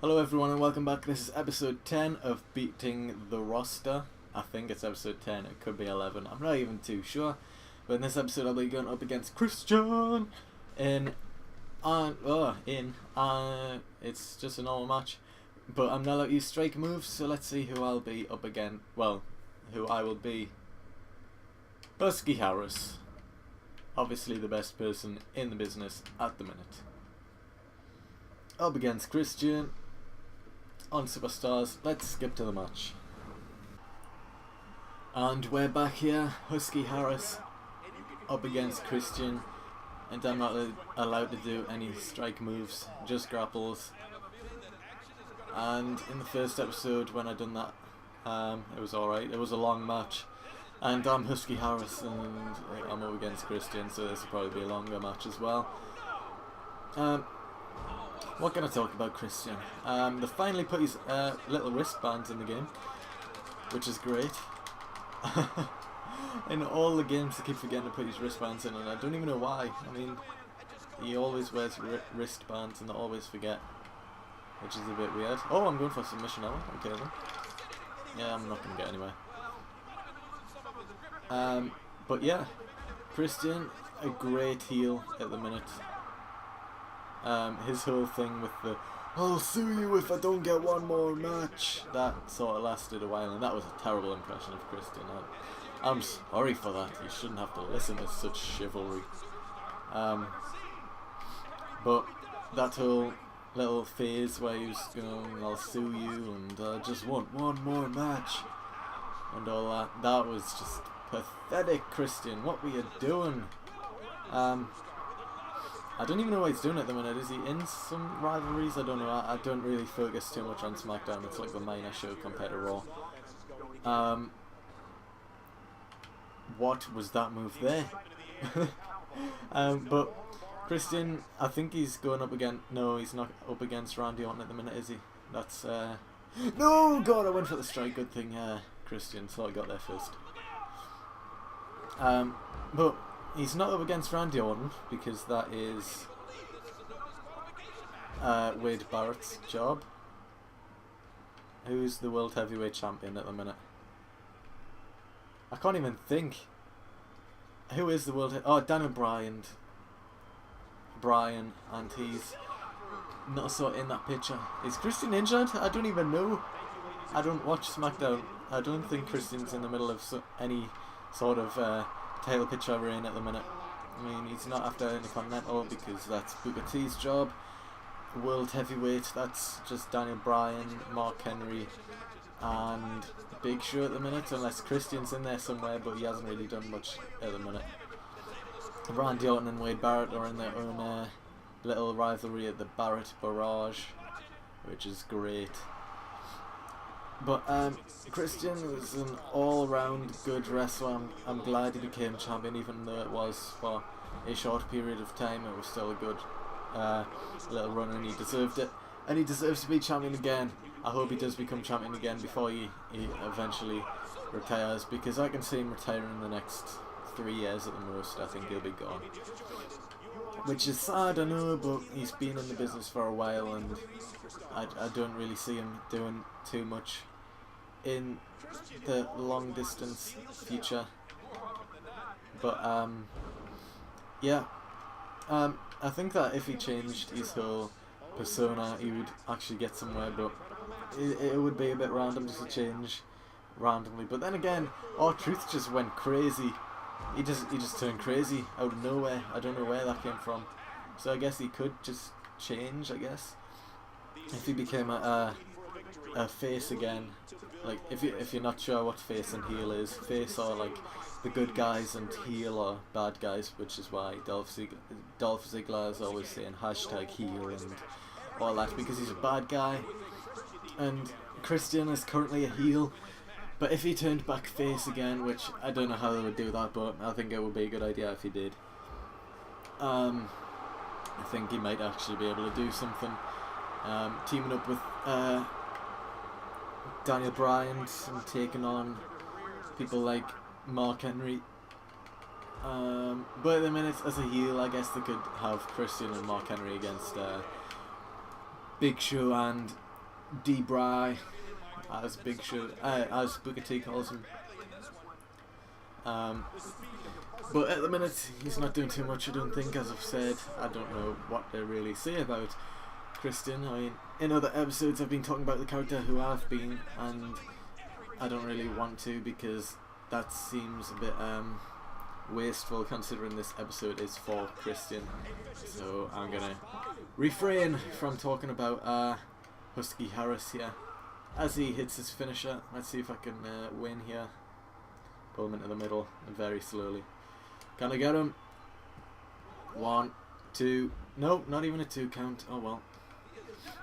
Hello everyone and welcome back. This is episode 10 of Beating the Roster. I think it's episode 10, it could be 11, I'm not even too sure. But in this episode I'll be going up against Christian it's just a normal match. But I'm not allowed to use strike moves, so let's see who I'll be up against. Well, who I will be. Husky Harris. Obviously the best person in the business at the minute. Up against Christian on Superstars. Let's skip to the match. And we're back here. Husky Harris up against Christian. And I'm not allowed to do any strike moves, just grapples. And in the first episode when I done that, it was alright. It was a long match. And I'm Husky Harris and I'm up against Christian, so this will probably be a longer match as well. What can I talk about Christian? They finally put his little wristbands in the game, which is great. In all the games they keep forgetting to put his wristbands in, and I don't even know why. I mean, he always wears wristbands and they always forget, which is a bit weird. Oh, I'm going for a submission now. Okay then. Yeah, I'm not going to get anywhere. But yeah, Christian, a great heel at the minute. His whole thing with the "I'll sue you if I don't get one more match," that sort of lasted a while, and that was a terrible impression of Christian. I'm sorry for that. You shouldn't have to listen to such chivalry. But that whole little phase where he was going, "I'll sue you," and "I just want one more match," and all that, that was just pathetic, Christian. What were you doing? I don't even know what he's doing at the minute. Is he in some rivalries? I don't know. I don't really focus too much on SmackDown. It's like the minor show compared to Raw. What was that move there? But Christian, I think he's going up against... No, he's not up against Randy Orton at the minute, is he? That's... No! God, I went for the strike. Good thing Christian sort of got there first. But he's not up against Randy Orton because that is Wade Barrett's job. Who's the World Heavyweight Champion at the minute? I can't even think. Who is the World... Oh, Daniel Bryan, and he's not so in that picture. Is Christian injured? I don't even know. I don't watch SmackDown. I don't think Christian's in the middle of any sort of title picture reign at the minute. I mean, he's not after Intercontinental because that's Booker T's job. World Heavyweight, that's just Daniel Bryan, Mark Henry, and Big Show at the minute, unless Christian's in there somewhere, but he hasn't really done much at the minute. Randy Orton and Wade Barrett are in their own little rivalry at the Barrett Barrage, which is great. But Christian was an all-round good wrestler. I'm glad he became champion, even though it was for a short period of time. It was still a good little run, and he deserved it. And he deserves to be champion again. I hope he does become champion again before he eventually retires, because I can see him retiring in the next 3 years at the most. I think he'll be gone. Which is sad, I know, but he's been in the business for a while, and I don't really see him doing too much in the long distance future. But yeah, I think that if he changed his whole persona, he would actually get somewhere, but it would be a bit random just to change randomly. But then again, R-Truth just went crazy. He just turned crazy out of nowhere. I don't know where that came from. So I guess he could just change, I guess. If he became a face again. Like, if you're not sure what face and heel is, face are like the good guys and heel are bad guys, which is why Dolph Ziggler is always saying #heel and all that, because he's a bad guy. And Christian is currently a heel. But if he turned back face again, which I don't know how they would do that, but I think it would be a good idea if he did. I think he might actually be able to do something. Teaming up with Daniel Bryan and taking on people like Mark Henry. But at the minute, as a heel, I guess they could have Christian and Mark Henry against Big Show and D-Bry, as Big Show, as Booker T calls him. But at the minute, he's not doing too much, I don't think, as I've said. I don't know what to really say about Christian. I mean, in other episodes I've been talking about the character who I've been, and I don't really want to, because that seems a bit wasteful considering this episode is for Christian. So I'm gonna refrain from talking about Husky Harris here as he hits his finisher. Let's see if I can win here. Pull him into the middle and very slowly. Can I get him? 1, 2. No, not even a 2 count. Oh well.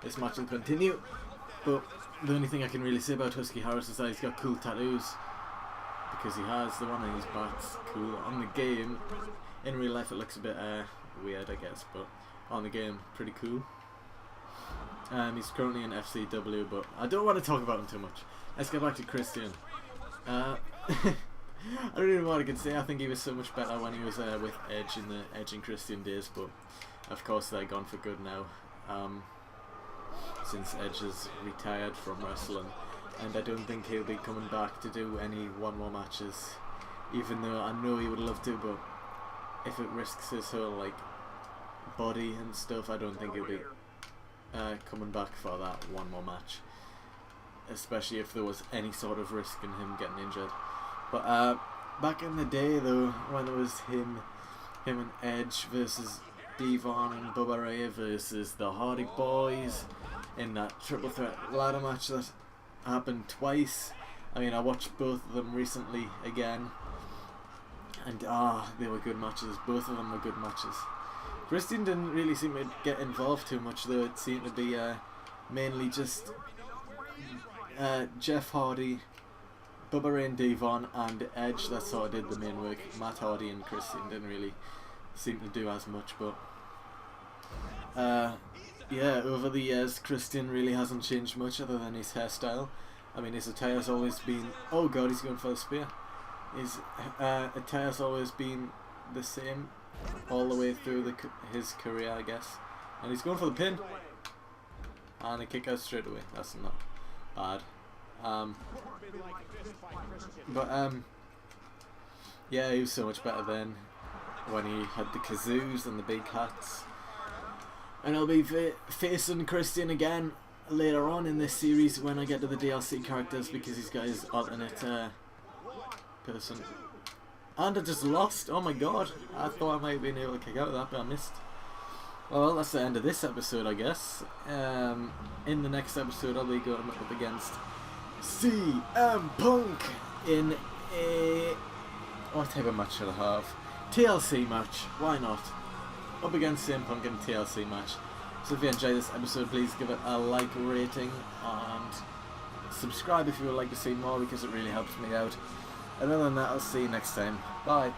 This match will continue. But the only thing I can really say about Husky Harris is that he's got cool tattoos. Because he has the one on his back's cool. On the game, in real life it looks a bit weird, I guess. But on the game, pretty cool. He's currently in FCW, but I don't want to talk about him too much. Let's get back to Christian. I don't even know what I can say. I think he was so much better when he was with Edge in the Edge and Christian days, but of course they're gone for good now, since Edge has retired from wrestling, and I don't think he'll be coming back to do any one-more matches, even though I know he would love to, but if it risks his whole like body and stuff, I don't think he'll be coming back for that one more match, especially if there was any sort of risk in him getting injured. But back in the day though, when it was him and Edge versus Devon and Bubba Ray versus the Hardy Boys in that triple threat ladder match that happened twice. I mean, I watched both of them recently again, and they were good matches. Both of them were good matches. Christian didn't really seem to get involved too much though. It seemed to be mainly just Jeff Hardy, Bubba Ray and Devon, and Edge that sort of did the main work. Matt Hardy and Christian didn't really seem to do as much, but yeah, over the years Christian really hasn't changed much other than his hairstyle. I mean, his attire's always been, oh god, he's going for a spear. His attire's always been the same all the way through his career, I guess. And he's going for the pin, and a kick out straight away. That's not bad. Yeah, he was so much better then when he had the kazoos and the big hats. And I'll be facing Christian again later on in this series when I get to the DLC characters, because he's got his alternate person. And I just lost. Oh my god, I thought I might have been able to kick out of that, but I missed. Well, that's the end of this episode, I guess. In the next episode I'll be going up against CM Punk in a... what type of match should I have? TLC match, why not? Up against CM Punk in a TLC match. So if you enjoyed this episode, please give it a like rating and subscribe if you would like to see more, because it really helps me out. And other than that, I'll see you next time. Bye.